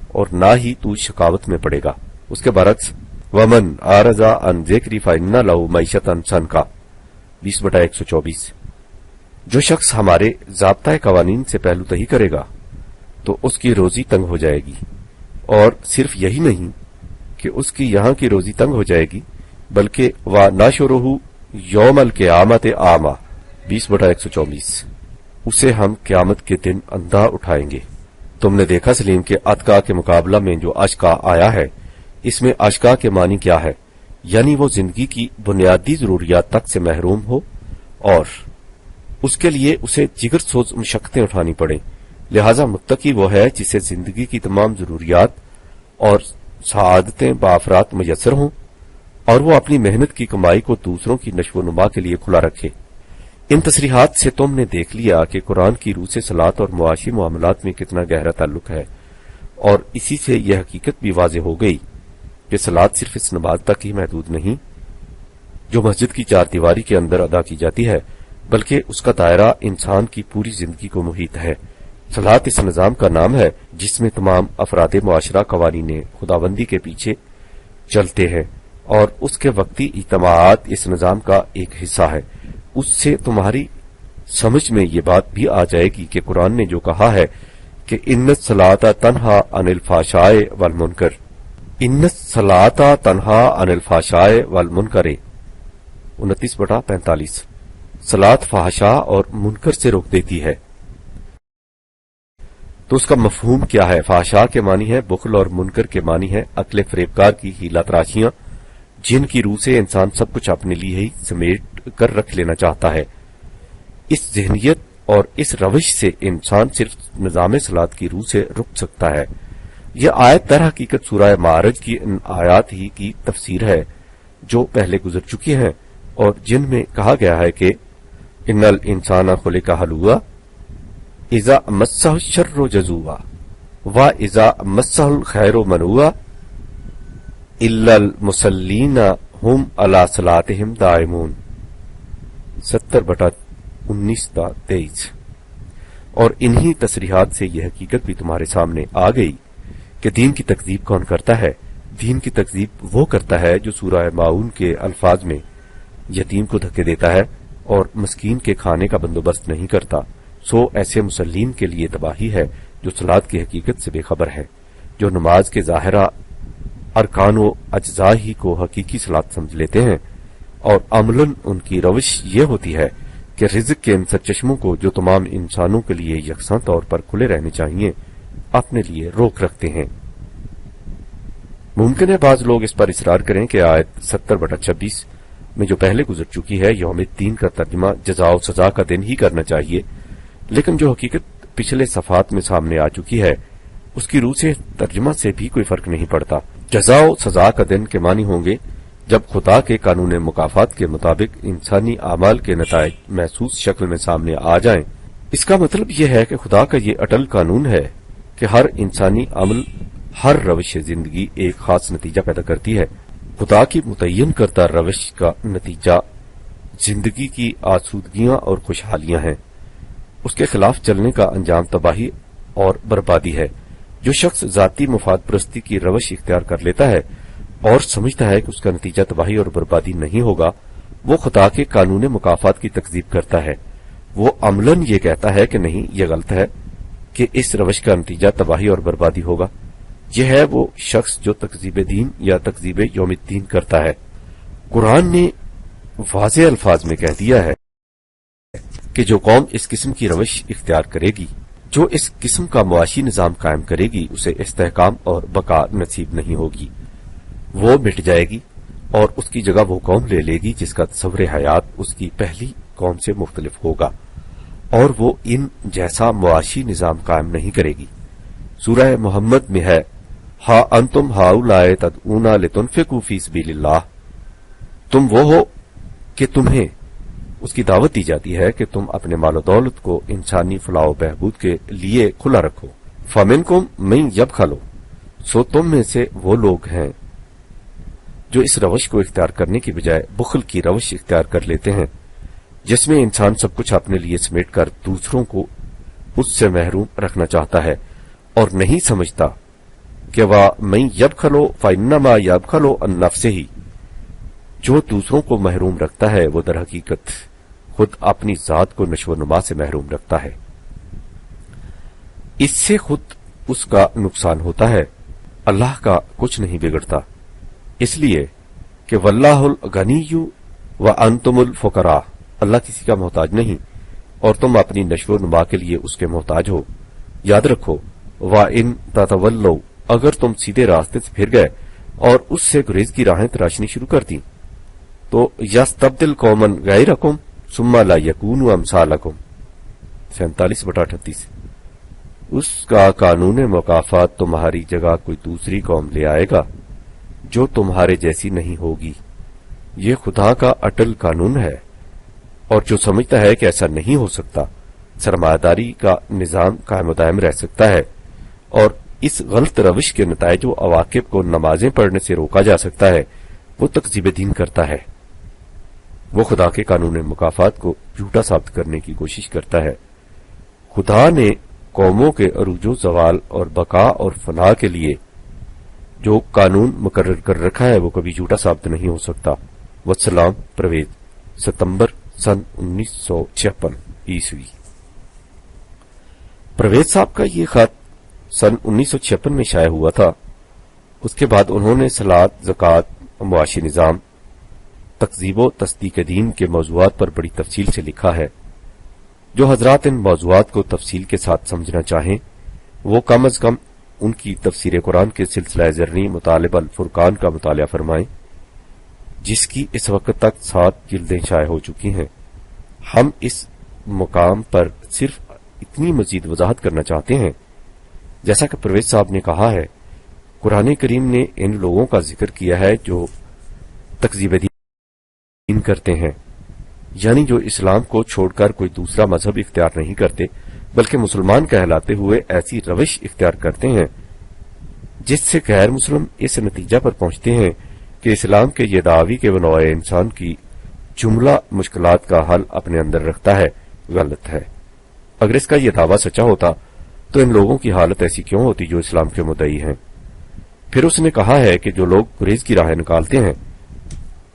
اور نہ ہی تو شقاوت میں پڑے گا۔ اس کے برعکس ومن اعرض عن ذکری فإن له معیشۃ ضنکا 20/124، جو شخص ہمارے ضابطۂ قوانین سے پہلو تہی کرے گا تو اس کی روزی تنگ ہو جائے گی، اور صرف یہی نہیں کہ اس کی یہاں کی روزی تنگ ہو جائے گی بلکہ وَنَحْشُرُهُ یوم القیامت اعمیٰ 20/124، اسے ہم قیامت کے دن اندھا اٹھائیں گے۔ تم نے دیکھا سلیم کہ اتقا کے مقابلہ میں جو اشقا آیا ہے، اس میں اشقا کے معنی کیا ہے؟ یعنی وہ زندگی کی بنیادی ضروریات تک سے محروم ہو اور اس کے لیے اسے جگر سوز مشقتیں اٹھانی پڑیں۔ لہذا متقی وہ ہے جسے زندگی کی تمام ضروریات اور سعادتیں بافرات میسر ہوں اور وہ اپنی محنت کی کمائی کو دوسروں کی نشو و نما کے لیے کھلا رکھے۔ ان تصریحات سے تم نے دیکھ لیا کہ قرآن کی روح سے صلات اور معاشی معاملات میں کتنا گہرا تعلق ہے، اور اسی سے یہ حقیقت بھی واضح ہو گئی کہ صلات صرف اس نماز تک ہی محدود نہیں جو مسجد کی چار دیواری کے اندر ادا کی جاتی ہے، بلکہ اس کا دائرہ انسان کی پوری زندگی کو محیط ہے۔ صلات اس نظام کا نام ہے جس میں تمام افراد معاشرہ قوانین خداوندی کے پیچھے چلتے ہیں، اور اس کے وقتی اجتماعات اس نظام کا ایک حصہ ہے۔ اس سے تمہاری سمجھ میں یہ بات بھی آ جائے گی کہ قرآن نے جو کہا ہے کہ ان الصلاۃ تنہا عن الفحشاء والمنکر، ان الصلاۃ تنہا عن الفحشاء والمنکر 29/45، صلات فحشاء اور منکر سے روک دیتی ہے۔ تو اس کا مفہوم کیا ہے؟ فحشاء کے معنی ہے بخل اور منکر کے معنی ہے عقل فریبکار کی ہیلا تراشیاں، جن کی روح سے انسان سب کچھ اپنے لیے ہی سمیٹ کر رکھ لینا چاہتا ہے۔ اس ذہنیت اور اس روش سے انسان صرف نظام صلات کی روح سے رک سکتا ہے۔ یہ آیت در حقیقت سورہ معارج کی ان آیات ہی کی تفسیر ہے جو پہلے گزر چکی ہیں اور جن میں کہا گیا ہے کہ ان الانسان خلق ہلوعا اذا مسہ الشر جزوعا واذا مسہ الخیر منوعا الا المصلین ہم علی صلاتہم دائمون 70/19-23۔ اور انہی تصریحات سے یہ حقیقت بھی تمہارے سامنے آ گئی کہ دین کی تکذیب کون کرتا ہے۔ دین کی تکذیب وہ کرتا ہے جو سورہ معون کے الفاظ میں یتیم کو دھکے دیتا ہے اور مسکین کے کھانے کا بندوبست نہیں کرتا۔ سو ایسے مسلین کے لیے تباہی ہے جو صلات کی حقیقت سے بے خبر ہے، جو نماز کے ظاہرہ ارکان و اجزاء ہی کو حقیقی صلات سمجھ لیتے ہیں، اور عملاً ان کی روش یہ ہوتی ہے کہ رزق کے ان سرچشموں کو جو تمام انسانوں کے لیے یکساں طور پر کھلے رہنے چاہیے اپنے لیے روک رکھتے ہیں۔ ممکن ہے بعض لوگ اس پر اصرار کریں کہ آیت 70/26 میں جو پہلے گزر چکی ہے یوم الدین کا ترجمہ جزا و سزا کا دن ہی کرنا چاہیے، لیکن جو حقیقت پچھلے صفحات میں سامنے آ چکی ہے اس کی روح سے ترجمہ سے بھی کوئی فرق نہیں پڑتا۔ جزا و سزا کا دن کے معنی ہوں گے جب خدا کے قانون مکافات کے مطابق انسانی اعمال کے نتائج محسوس شکل میں سامنے آ جائیں۔ اس کا مطلب یہ ہے کہ خدا کا یہ اٹل قانون ہے کہ ہر انسانی عمل، ہر روش زندگی ایک خاص نتیجہ پیدا کرتی ہے۔ خدا کی متعین کردہ روش کا نتیجہ زندگی کی آسودگیاں اور خوشحالیاں ہیں، اس کے خلاف چلنے کا انجام تباہی اور بربادی ہے۔ جو شخص ذاتی مفاد پرستی کی روش اختیار کر لیتا ہے اور سمجھتا ہے کہ اس کا نتیجہ تباہی اور بربادی نہیں ہوگا، وہ خدا کے قانون مکافات کی تکذیب کرتا ہے۔ وہ عملاً یہ کہتا ہے کہ نہیں، یہ غلط ہے کہ اس روش کا نتیجہ تباہی اور بربادی ہوگا۔ یہ ہے وہ شخص جو تکذیب دین یا تکذیب یوم الدین کرتا ہے۔ قرآن نے واضح الفاظ میں کہہ دیا ہے کہ جو قوم اس قسم کی روش اختیار کرے گی، جو اس قسم کا معاشی نظام قائم کرے گی، اسے استحکام اور بقا نصیب نہیں ہوگی، وہ مٹ جائے گی اور اس کی جگہ وہ قوم لے لے گی جس کا تصور حیات اس کی پہلی قوم سے مختلف ہوگا، اور وہ ان جیسا معاشی نظام قائم نہیں کرے گی۔ سورہ محمد میں ہے ہا انتم ہؤلاء تدعون لتنفقوا فی سبیل اللہ، تم وہ ہو کہ تمہیں اس کی دعوت دی جاتی ہے کہ تم اپنے مال و دولت کو انسانی فلاح و بہبود کے لیے کھلا رکھو۔ فمنکم من یبخل، سو تم میں سے وہ لوگ ہیں جو اس روش کو اختیار کرنے کی بجائے بخل کی روش اختیار کر لیتے ہیں، جس میں انسان سب کچھ اپنے لیے سمیٹ کر دوسروں کو اس سے محروم رکھنا چاہتا ہے اور نہیں سمجھتا کہ وَمَن يَبْخَلُ فَإِنَّمَا يَبْخَلُ عَن نَفْسِهِ، جو دوسروں کو محروم رکھتا ہے وہ در حقیقت خود اپنی ذات کو نشو و نما سے محروم رکھتا ہے، اس سے خود اس کا نقصان ہوتا ہے، اللہ کا کچھ نہیں بگڑتا۔ اس لیے کہ واللہ الغنی و انتم الفقراء، اللہ کسی کا محتاج نہیں اور تم اپنی نشو و نما کے لیے اس کے محتاج ہو۔ یاد رکھو وَإِن تَتَوَلَّوْا، اگر تم سیدھے راستے سے پھر گئے اور اس سے گریز کی راہیں تراشنی شروع کر دی تو یستبدل قوما غیرکم ثم لا یکونوا امثالکم، 47/38، اس کا قانون مکافات تمہاری جگہ کوئی دوسری قوم لے آئے گا جو تمہارے جیسی نہیں ہوگی۔ یہ خدا کا اٹل قانون ہے، اور جو سمجھتا ہے کہ ایسا نہیں ہو سکتا، سرمایہ داری کا نظام قائم و دائم رہ سکتا ہے اور اس غلط روش کے نتائج و عواقب کو نمازیں پڑھنے سے روکا جا سکتا ہے، وہ تکذیب دین کرتا ہے، وہ خدا کے قانون مکافات کو جھوٹا ثابت کرنے کی کوشش کرتا ہے۔ خدا نے قوموں کے عروج و زوال اور بقا اور فنا کے لیے جو قانون مقرر کر رکھا ہے وہ کبھی جھوٹا ثابت نہیں ہو سکتا۔ والسلام، پرویز، ستمبر سن 1956 پرویز صاحب کا یہ خط سن 1956 میں شائع ہوا تھا۔ اس کے بعد انہوں نے صلاۃ، زکوٰۃ، معاشی نظام، تکذیب و تصدیق دین کے موضوعات پر بڑی تفصیل سے لکھا ہے۔ جو حضرات ان موضوعات کو تفصیل کے ساتھ سمجھنا چاہیں وہ کم از کم ان کی تفسیر قرآن کے سلسلہ زرنی مطالب الفرقان کا مطالعہ فرمائیں، جس کی اس وقت تک 7 جلدیں شائع ہو چکی ہیں۔ ہم اس مقام پر صرف اتنی مزید وضاحت کرنا چاہتے ہیں، جیسا کہ پرویز صاحب نے کہا ہے، قرآن کریم نے ان لوگوں کا ذکر کیا ہے جو تکذیب دین کرتے ہیں، یعنی جو اسلام کو چھوڑ کر کوئی دوسرا مذہب اختیار نہیں کرتے بلکہ مسلمان کہلاتے ہوئے ایسی روش اختیار کرتے ہیں جس سے غیر مسلم اس نتیجہ پر پہنچتے ہیں کہ اسلام کے یہ دعوی کہ وہ نوع انسان کی جملہ مشکلات کا حل اپنے اندر رکھتا ہے غلط ہے۔ اگر اس کا یہ دعویٰ سچا ہوتا تو ان لوگوں کی حالت ایسی کیوں ہوتی جو اسلام کے مدعی ہیں؟ پھر اس نے کہا ہے کہ جو لوگ گریز کی راہیں نکالتے ہیں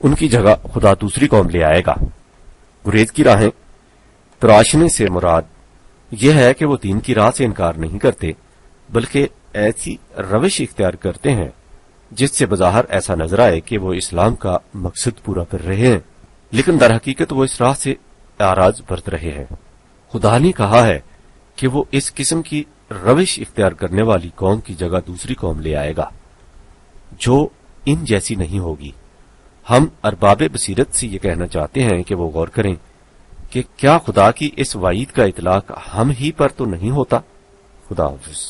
ان کی جگہ خدا دوسری قوم لے آئے گا۔ گریز کی راہیں تراشنے سے مراد یہ ہے کہ وہ دین کی راہ سے انکار نہیں کرتے بلکہ ایسی روش اختیار کرتے ہیں جس سے بظاہر ایسا نظر آئے کہ وہ اسلام کا مقصد پورا کر رہے ہیں، لیکن در حقیقت وہ اس راہ سے اعراض برت رہے ہیں۔ خدا نے کہا ہے کہ وہ اس قسم کی روش اختیار کرنے والی قوم کی جگہ دوسری قوم لے آئے گا جو ان جیسی نہیں ہوگی۔ ہم ارباب بصیرت سے یہ کہنا چاہتے ہیں کہ وہ غور کریں کہ کیا خدا کی اس وعید کا اطلاق ہم ہی پر تو نہیں ہوتا؟ خدا حافظ۔